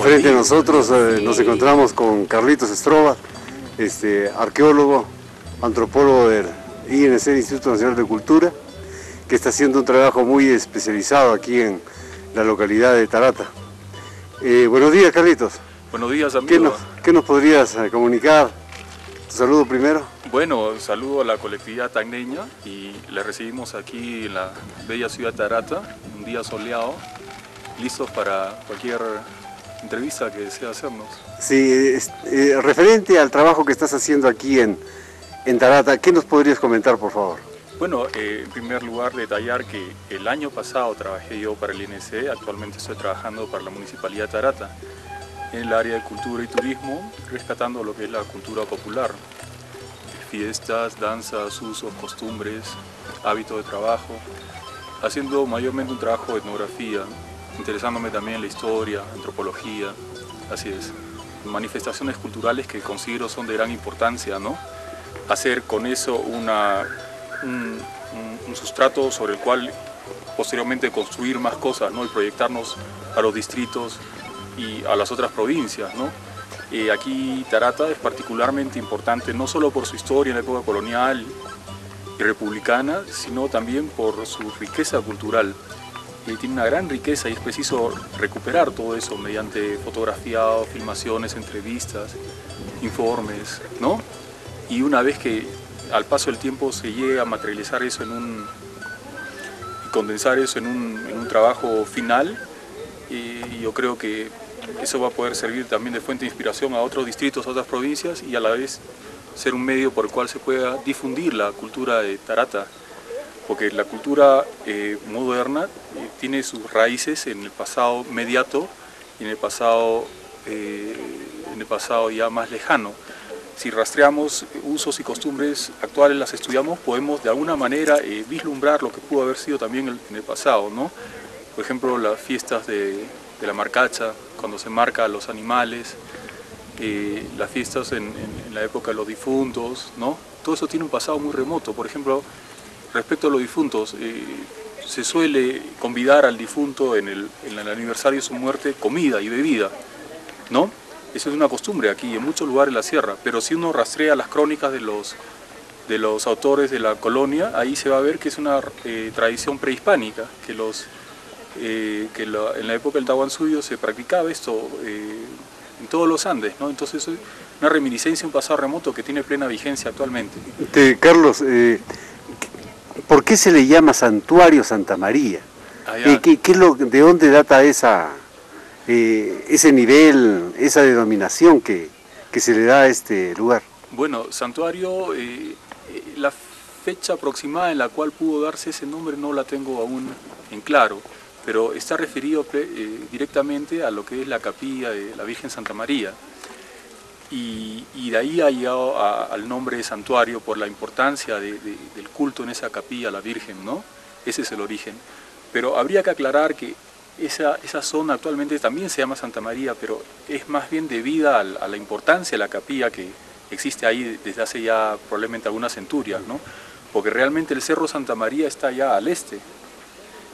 frente a nosotros nos encontramos con Carlitos Estroba, arqueólogo, antropólogo del INC, Instituto Nacional de Cultura, que está haciendo un trabajo muy especializado aquí en la localidad de Tarata. Buenos días, Carlitos. Buenos días, amigo. ¿Qué nos podrías comunicar? Tu saludo primero. Bueno, saludo a la colectividad tacneña y le recibimos aquí en la bella ciudad de Tarata, un día soleado, listos para cualquier entrevista que desea hacernos. Sí, referente al trabajo que estás haciendo aquí en Tarata, ¿qué nos podrías comentar, por favor? Bueno, en primer lugar detallar que el año pasado trabajé yo para el INC, actualmente estoy trabajando para la Municipalidad de Tarata, en el área de cultura y turismo, rescatando lo que es la cultura popular. Fiestas, danzas, usos, costumbres, hábitos de trabajo, haciendo mayormente un trabajo de etnografía, interesándome también en la historia, antropología, así es. Manifestaciones culturales que considero son de gran importancia, ¿no? Hacer con eso un sustrato sobre el cual posteriormente construir más cosas, ¿no? Y proyectarnos a los distritos y a las otras provincias, ¿no? Aquí Tarata es particularmente importante no solo por su historia en la época colonial y republicana, sino también por su riqueza cultural. Tiene una gran riqueza y es preciso recuperar todo eso mediante fotografiado, filmaciones, entrevistas, informes, ¿no? Y una vez que al paso del tiempo se llega a materializar eso condensar eso en un trabajo final, yo creo que eso va a poder servir también de fuente de inspiración a otros distritos, a otras provincias y a la vez ser un medio por el cual se pueda difundir la cultura de Tarata, porque la cultura moderna tiene sus raíces en el pasado inmediato y en el pasado ya más lejano. Si rastreamos usos y costumbres actuales, las estudiamos, podemos de alguna manera vislumbrar lo que pudo haber sido también en el pasado, ¿no? Por ejemplo, las fiestas de la marcacha, cuando se marca a los animales, las fiestas en la época de los difuntos, ¿no? Todo eso tiene un pasado muy remoto. Por ejemplo, respecto a los difuntos, se suele convidar al difunto en el aniversario de su muerte comida y bebida, ¿no? Eso es una costumbre aquí, en muchos lugares de la sierra, pero si uno rastrea las crónicas de los autores de la colonia, ahí se va a ver que es una tradición prehispánica, en la época del Tahuantinsuyo se practicaba esto en todos los Andes, ¿no? Entonces es una reminiscencia, un pasado remoto que tiene plena vigencia actualmente. Carlos, ¿por qué se le llama Santuario Santa María? ¿De dónde data ese nivel, esa denominación que se le da a este lugar? Bueno, santuario, la fecha aproximada en la cual pudo darse ese nombre no la tengo aún en claro, pero está referido directamente a lo que es la capilla de la Virgen Santa María. Y de ahí ha llegado al nombre de santuario por la importancia del culto en esa capilla a la Virgen, ¿no? Ese es el origen. Pero habría que aclarar que esa zona actualmente también se llama Santa María, pero es más bien debida a la importancia de la capilla que existe ahí desde hace ya probablemente algunas centurias, ¿no? Porque realmente el Cerro Santa María está allá al este.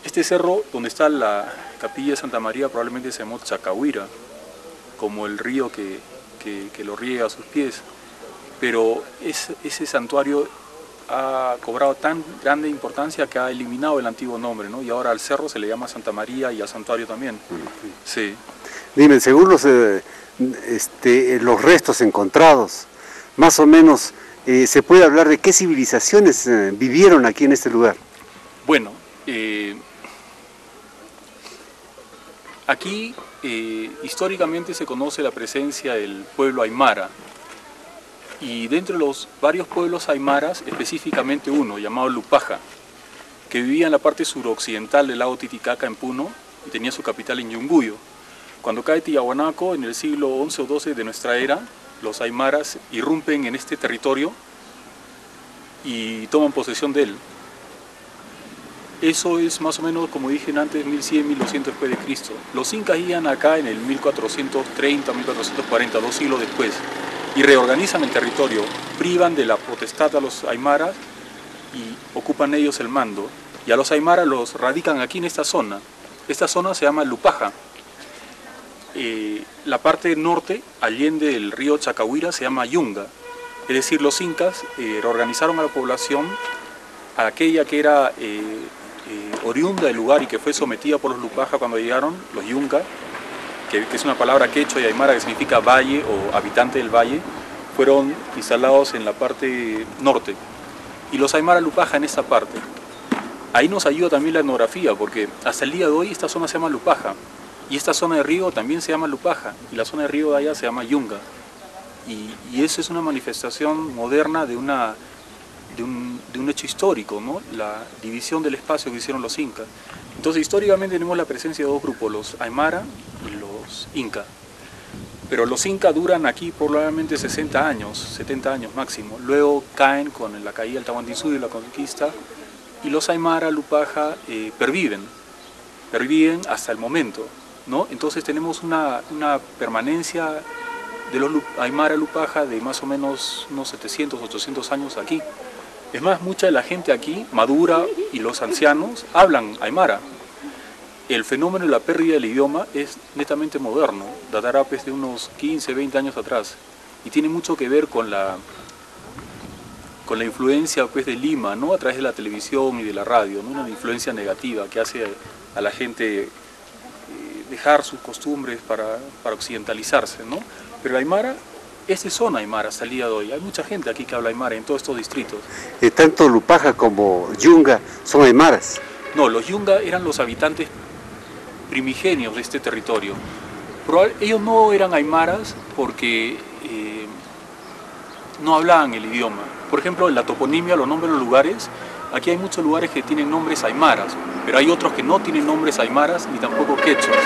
Este cerro donde está la capilla de Santa María probablemente se llamó Chacahuira, como el río que lo riega a sus pies, pero ese santuario ha cobrado tan grande importancia que ha eliminado el antiguo nombre, ¿no? Y ahora al cerro se le llama Santa María y al santuario también. Sí. Dime, según los restos encontrados, más o menos, ¿se puede hablar de qué civilizaciones vivieron aquí en este lugar? Bueno, aquí históricamente se conoce la presencia del pueblo aymara, y dentro de los varios pueblos aymaras, específicamente uno llamado Lupaja, que vivía en la parte suroccidental del lago Titicaca en Puno y tenía su capital en Yunguyo. Cuando cae Tiahuanaco en el siglo XI o XII de nuestra era, los aymaras irrumpen en este territorio y toman posesión de él. Eso es más o menos, como dije antes, 1100, 1200 después de Cristo. Los incas llegan acá en el 1430, 1440, 2 siglos después, y reorganizan el territorio, privan de la potestad a los aymaras y ocupan ellos el mando. Y a los aymaras los radican aquí en esta zona. Esta zona se llama Lupaja. la parte norte, allende del río Chacahuira, se llama Yunga. Es decir, los incas reorganizaron a la población, a aquella que era oriunda del lugar y que fue sometida por los Lupaja cuando llegaron, los Yunga, que es una palabra quechua y aymara que significa valle o habitante del valle, fueron instalados en la parte norte. Y los aymara Lupaja en esta parte. Ahí nos ayuda también la etnografía, porque hasta el día de hoy esta zona se llama Lupaja. Y esta zona de río también se llama Lupaja. Y la zona de río de allá se llama Yunga. Y eso es una manifestación moderna de un hecho histórico, ¿no? La división del espacio que hicieron los incas. Entonces históricamente tenemos la presencia de dos grupos, los aymara y los incas. Pero los incas duran aquí probablemente 60 años, 70 años máximo. Luego caen con la caída del Tahuantinsuyo y la conquista. Y los aymara, Lupaja, perviven hasta el momento, ¿no? Entonces tenemos una permanencia de los aymara, Lupaja de más o menos unos 700, 800 años aquí. Es más, mucha de la gente aquí, madura y los ancianos, hablan aymara. El fenómeno de la pérdida del idioma es netamente moderno, datará pues de unos 15, 20 años atrás, y tiene mucho que ver con la influencia pues, de Lima, ¿no? A través de la televisión y de la radio, ¿no? Una influencia negativa que hace a la gente dejar sus costumbres para occidentalizarse, ¿no? Pero el aymara es de zona aymara hasta el día de hoy. Hay mucha gente aquí que habla aymara en todos estos distritos. Tanto Lupaja como Yunga son aymaras. No, los Yunga eran los habitantes primigenios de este territorio. Ellos no eran aymaras porque no hablaban el idioma. Por ejemplo, en la toponimia, los nombres de los lugares, aquí hay muchos lugares que tienen nombres aymaras, pero hay otros que no tienen nombres aymaras ni tampoco quechuas.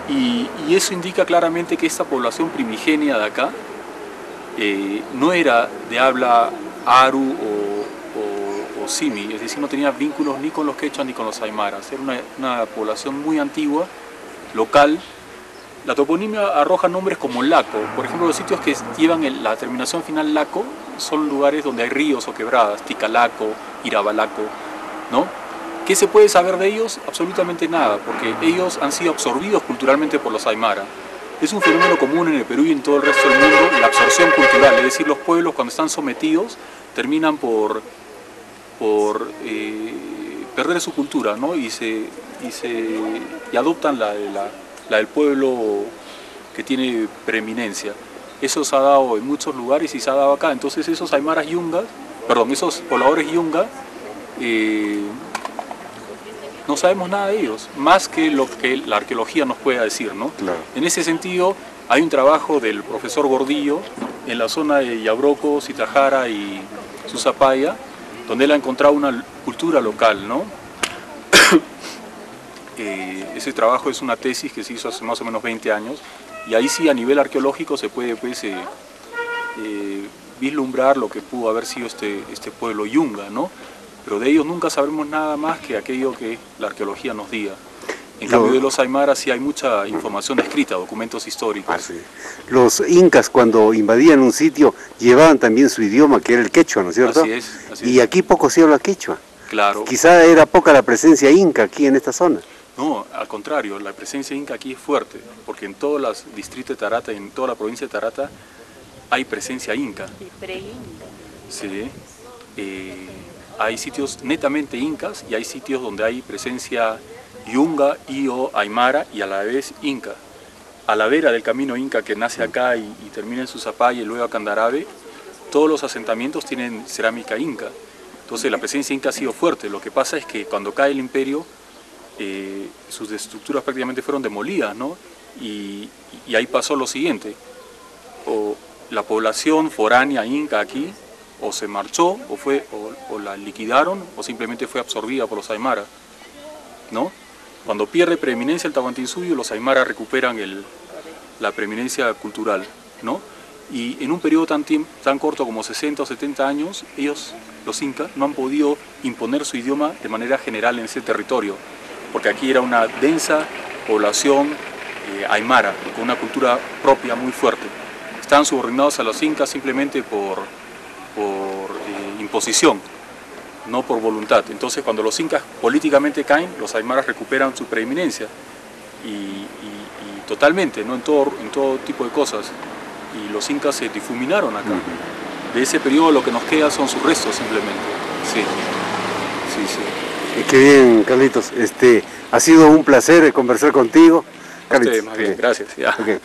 Y eso indica claramente que esta población primigenia de acá no era de habla aru o simi, es decir, no tenía vínculos ni con los quechuas ni con los aymaras. Era una población muy antigua, local. La toponimia arroja nombres como Laco. Por ejemplo, los sitios que llevan la terminación final Laco son lugares donde hay ríos o quebradas, Ticalaco, Irabalaco, ¿no? ¿Qué se puede saber de ellos? Absolutamente nada, porque ellos han sido absorbidos culturalmente por los aymara. Es un fenómeno común en el Perú y en todo el resto del mundo, la absorción cultural, es decir, los pueblos cuando están sometidos terminan por perder su cultura, ¿no? y adoptan la del pueblo que tiene preeminencia. Eso se ha dado en muchos lugares y se ha dado acá. Entonces esos aymaras yungas, esos pobladores yunga, no sabemos nada de ellos, más que lo que la arqueología nos pueda decir, ¿no? Claro. En ese sentido, hay un trabajo del profesor Gordillo en la zona de Yabroko, Citajara y Susapaya, donde él ha encontrado una cultura local, ¿no? Ese trabajo es una tesis que se hizo hace más o menos 20 años, y ahí sí a nivel arqueológico se puede pues, vislumbrar lo que pudo haber sido este pueblo yunga, ¿no? Pero de ellos nunca sabremos nada más que aquello que la arqueología nos diga. En cambio de los aymaras sí hay mucha información escrita, documentos históricos. Ah, sí. Los incas cuando invadían un sitio llevaban también su idioma, que era el quechua, ¿no es cierto? Así es. Y aquí poco se habla quechua. Claro. Quizá era poca la presencia inca aquí en esta zona. No, al contrario, la presencia inca aquí es fuerte, porque en todos los distritos de Tarata y en toda la provincia de Tarata hay presencia inca. Sí. Hay sitios netamente incas y hay sitios donde hay presencia yunga y o aymara y a la vez inca. A la vera del camino inca que nace acá y termina en Susapaya y luego a Candarabe, todos los asentamientos tienen cerámica inca. Entonces la presencia inca ha sido fuerte. Lo que pasa es que cuando cae el imperio, sus estructuras prácticamente fueron demolidas, ¿no? Y ahí pasó lo siguiente: o la población foránea inca aquí o se marchó o la liquidaron o simplemente fue absorbida por los aymaras, ¿no? Cuando pierde preeminencia el Tahuantinsuyo, los aymaras recuperan la preeminencia cultural, ¿no? Y en un periodo tan corto como 60 o 70 años, ellos, los incas, no han podido imponer su idioma de manera general en ese territorio, porque aquí era una densa población aymara, con una cultura propia muy fuerte. Estaban subordinados a los incas simplemente por imposición, no por voluntad. Entonces cuando los incas políticamente caen, los aymaras recuperan su preeminencia y Totalmente, ¿no? En todo tipo de cosas. Y los incas se difuminaron acá. De ese periodo lo que nos queda son sus restos simplemente. Sí, sí, sí. Qué bien, Carlitos. Ha sido un placer conversar contigo. A ustedes, más bien, gracias. Ya. Okay.